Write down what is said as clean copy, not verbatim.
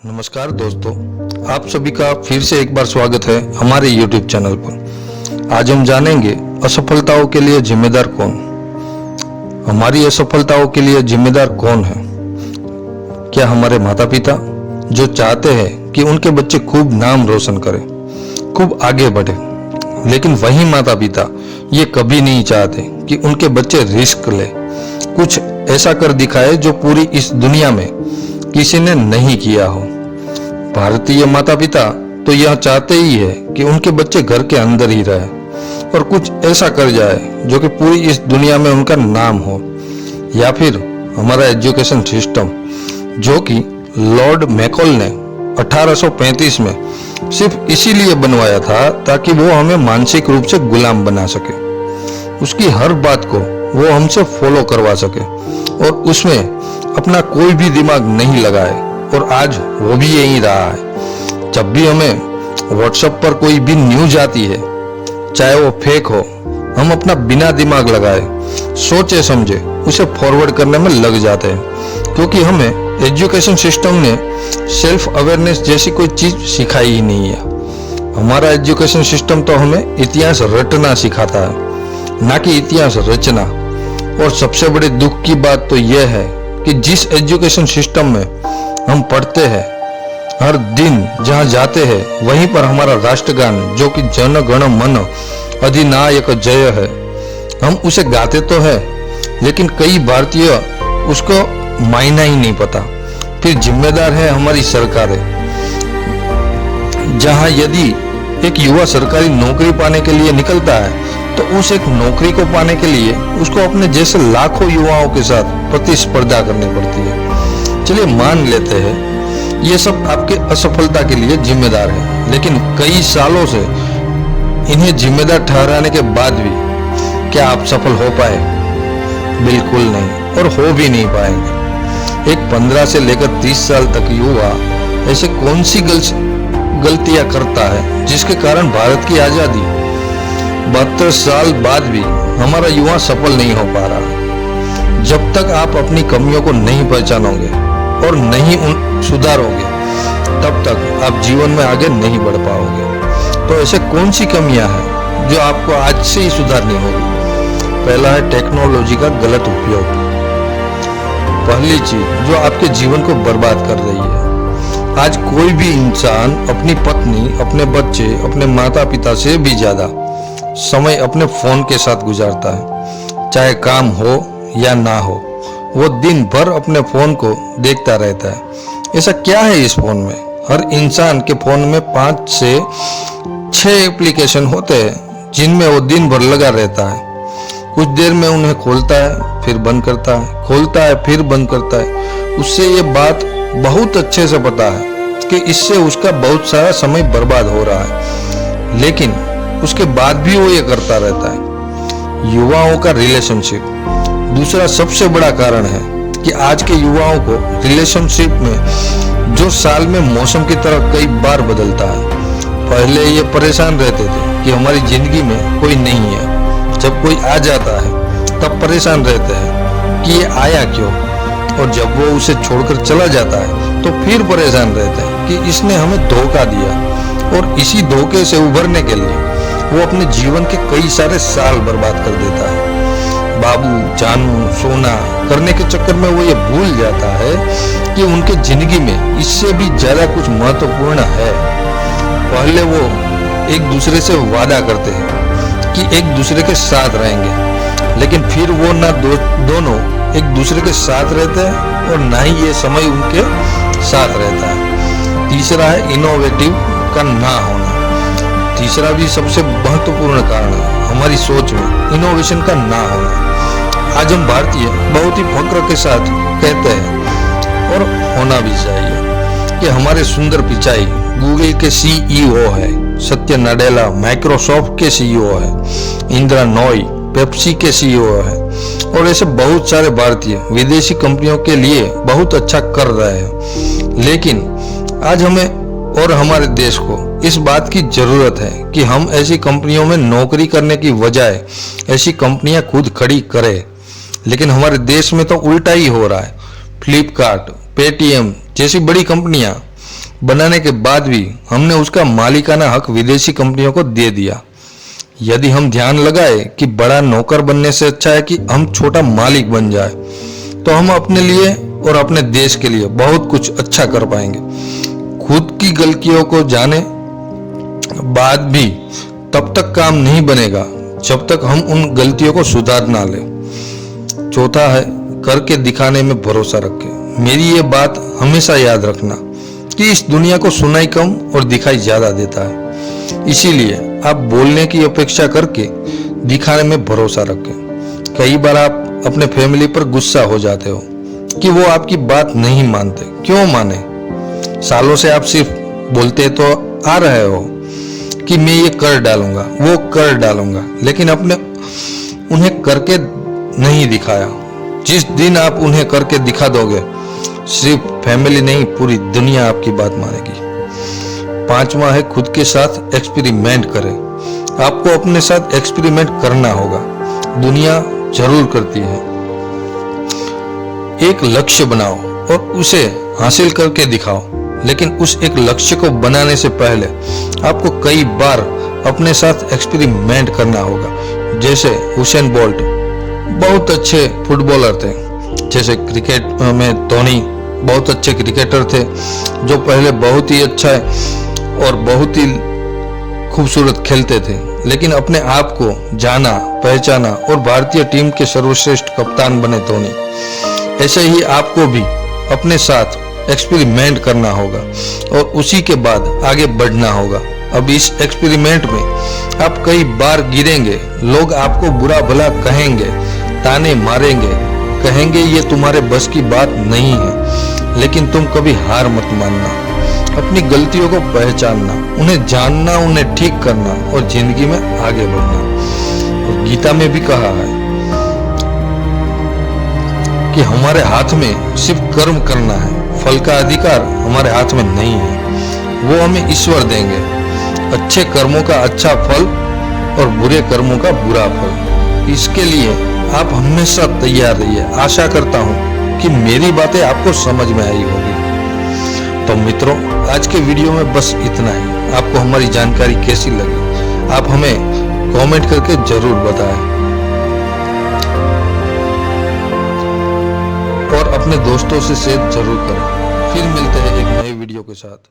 नमस्कार दोस्तों, आप सभी का फिर से एक बार स्वागत है हमारे YouTube चैनल पर। आज हम जानेंगे असफलताओं के लिए जिम्मेदार कौन। हमारी असफलताओं के लिए जिम्मेदार कौन है? क्या हमारे माता पिता, जो चाहते हैं कि उनके बच्चे खूब नाम रोशन करें, खूब आगे बढ़े, लेकिन वही माता पिता ये कभी नहीं चाहते कि उनके बच्चे रिस्क ले, कुछ ऐसा कर दिखाए जो पूरी इस दुनिया में किसी ने नहीं किया हो। भारतीय माता पिता तो यह चाहते ही है कि उनके बच्चे घर के अंदर ही रहे और कुछ ऐसा कर जाए जो कि पूरी इस दुनिया में उनका नाम हो। या फिर हमारा एजुकेशन सिस्टम, जो कि लॉर्ड मैकॉल ने 1835 में सिर्फ इसीलिए बनवाया था ताकि वो हमें मानसिक रूप से गुलाम बना सके, उसकी हर बात को वो हमसे फॉलो करवा सके और उसमें अपना कोई भी दिमाग नहीं लगाए। और आज वो भी यही रहा है। जब भी हमें व्हाट्सएप पर कोई भी न्यूज आती है, चाहे वो फेक हो, हम अपना बिना दिमाग लगाए, सोचे समझे उसे फॉरवर्ड करने में लग जाते हैं, क्योंकि हमें एजुकेशन सिस्टम ने सेल्फ अवेयरनेस जैसी कोई चीज सिखाई ही नहीं है। हमारा एजुकेशन सिस्टम तो हमें इतिहास रटना सिखाता है, ना कि इतिहास रचना। और सबसे बड़े दुख की बात तो यह है कि जिस एजुकेशन सिस्टम में हम पढ़ते हैं, हर दिन जहां जाते हैं वहीं पर हमारा राष्ट्रगान, जो कि जन गण मन अधिनायक जय है, हम उसे गाते तो है, लेकिन कई भारतीय उसको मायना ही नहीं पता। फिर जिम्मेदार है हमारी सरकारें, जहां यदि एक युवा सरकारी नौकरी पाने के लिए निकलता है तो उस एक नौकरी को पाने के लिए उसको अपने जैसे लाखों युवाओं के साथ प्रतिस्पर्धा करनी पड़ती है। चलिए मान लेते हैं ये सब आपके असफलता के लिए जिम्मेदार है, लेकिन कई सालों से इन्हें जिम्मेदार ठहराने के बाद भी क्या आप सफल हो पाए? बिल्कुल नहीं, और हो भी नहीं पाएंगे। एक 15 से लेकर 30 साल तक युवा ऐसे कौन सी गलतियां करता है जिसके कारण भारत की आजादी 72 साल बाद भी हमारा युवा सफल नहीं हो पा रहा। जब तक आप अपनी कमियों को नहीं पहचानोगे और नहीं उन सुधारोगे, तब तक आप जीवन में आगे नहीं बढ़ पाओगे। तो ऐसे कौन सी कमियां हैं जो आपको आज से ही सुधारनी होगी? पहला है टेक्नोलॉजी का गलत उपयोग। पहली चीज जो आपके जीवन को बर्बाद कर रही है। आज कोई भी इंसान अपनी पत्नी, अपने बच्चे, अपने माता पिता से भी ज्यादा समय अपने फोन के साथ गुजारता है। चाहे काम हो या ना हो, वो दिन भर अपने फोन को देखता रहता है। ऐसा क्या है इस फोन में? हर इंसान के फोन में 5 से 6 एप्लीकेशन होते हैं जिनमें वो दिन भर लगा रहता है। कुछ देर में उन्हें खोलता है, फिर बंद करता है, खोलता है, फिर बंद करता है। उससे ये बात बहुत अच्छे से पता है कि इससे उसका बहुत सारा समय बर्बाद हो रहा है, लेकिन उसके बाद भी वो ये करता रहता है। युवाओं का रिलेशनशिप दूसरा सबसे बड़ा कारण है कि आज के युवाओं को रिलेशनशिप में, जो साल में मौसम की तरह कई बार बदलता है। पहले ये परेशान रहते थे कि हमारी जिंदगी में कोई नहीं है, जब कोई आ जाता है तब परेशान रहते हैं कि ये आया क्यों, और जब वो उसे छोड़कर चला जाता है तो फिर परेशान रहते हैं कि इसने हमें धोखा दिया। और इसी धोखे से उभरने के लिए वो अपने जीवन के कई सारे साल बर्बाद कर देता है। बाबू, जानू, सोना करने के चक्कर में वो ये भूल जाता है कि उनके जिंदगी में इससे भी ज्यादा कुछ महत्वपूर्ण है। पहले वो एक दूसरे से वादा करते हैं कि एक दूसरे के साथ रहेंगे, लेकिन फिर वो ना दोनों एक दूसरे के साथ रहते हैं और ना ही ये समय उनके साथ रहता है। तीसरा है इनोवेटिव का ना होना। तीसरा भी सबसे महत्वपूर्ण कारण है हमारी सोच में इनोवेशन का ना होना। आज हम भारतीय बहुत ही फक्र के साथ कहते हैं, और होना भी चाहिए, कि हमारे सुंदर पिचाई गूगल के CEO है, सत्य नाडेला माइक्रोसॉफ्ट के CEO है, इंदिरा नॉय पेप्सी के CEO है, और ऐसे बहुत सारे भारतीय विदेशी कंपनियों के लिए बहुत अच्छा कर रहे हैं। लेकिन आज हमें और हमारे देश को इस बात की जरूरत है कि हम ऐसी कंपनियों में नौकरी करने की बजाय ऐसी कंपनियां खुद खड़ी करें। लेकिन हमारे देश में तो उल्टा ही हो रहा है। फ्लिपकार्ट, पेटीएम जैसी बड़ी कंपनियां बनाने के बाद भी हमने उसका मालिकाना हक विदेशी कंपनियों को दे दिया। यदि हम ध्यान लगाए कि बड़ा नौकर बनने से अच्छा है कि हम छोटा मालिक बन जाए, तो हम अपने लिए और अपने देश के लिए बहुत कुछ अच्छा कर पाएंगे। खुद की गलतियों को जाने बाद भी तब तक काम नहीं बनेगा जब तक हम उन गलतियों को सुधार ना लें। चौथा है, करके दिखाने में भरोसा रखें। मेरी ये बात हमेशा याद रखना कि इस दुनिया को सुनाई कम और दिखाई ज्यादा देता है। इसीलिए आप बोलने की अपेक्षा करके दिखाने में भरोसा रखें। कई बार आप अपने फैमिली पर गुस्सा हो जाते हो कि वो आपकी बात नहीं मानते। क्यों माने? सालों से आप सिर्फ बोलते तो आ रहे हो कि मैं ये कर डालूंगा, वो कर डालूंगा, लेकिन अपने उन्हें करके नहीं दिखाया। जिस दिन आप उन्हें करके दिखा दोगे, सिर्फ फैमिली नहीं पूरी दुनिया आपकी बात मानेगी। पांचवा है, खुद के साथ एक्सपेरिमेंट करें। आपको अपने साथ एक्सपेरिमेंट करना होगा, दुनिया जरूर करती है। एक लक्ष्य बनाओ और उसे हासिल करके दिखाओ, लेकिन उस एक लक्ष्य को बनाने से पहले आपको कई बार अपने साथ एक्सपेरिमेंट करना होगा। जैसे हुसैन बोल्ट बहुत अच्छे फुटबॉलर थे, जैसे क्रिकेट में धोनी बहुत अच्छे क्रिकेटर थे जो पहले बहुत ही अच्छा और बहुत ही खूबसूरत खेलते थे, लेकिन अपने आप को जाना, पहचाना और भारतीय टीम के सर्वश्रेष्ठ कप्तान बने धोनी। ऐसे ही आपको भी अपने साथ एक्सपेरिमेंट करना होगा और उसी के बाद आगे बढ़ना होगा। अब इस एक्सपेरिमेंट में आप कई बार गिरेंगे, लोग आपको बुरा भला कहेंगे, ताने मारेंगे, कहेंगे ये तुम्हारे बस की बात नहीं है, लेकिन तुम कभी हार मत मानना। अपनी गलतियों को पहचानना, उन्हें जानना, उन्हें ठीक करना और जिंदगी में आगे बढ़ना। और गीता में भी कहा है कि हमारे हाथ में सिर्फ कर्म करना है, फल का अधिकार हमारे हाथ में नहीं है, वो हमें ईश्वर देंगे। अच्छे कर्मों का अच्छा फल और बुरे कर्मों का बुरा फल। इसके लिए आप हमेशा तैयार रहिए। आशा करता हूँ कि मेरी बातें आपको समझ में आई होगी। तो मित्रों, आज के वीडियो में बस इतना ही। आपको हमारी जानकारी कैसी लगी, आप हमें कमेंट करके जरूर बताएं और अपने दोस्तों से शेयर जरूर करें। फिर मिलते हैं एक नए वीडियो के साथ।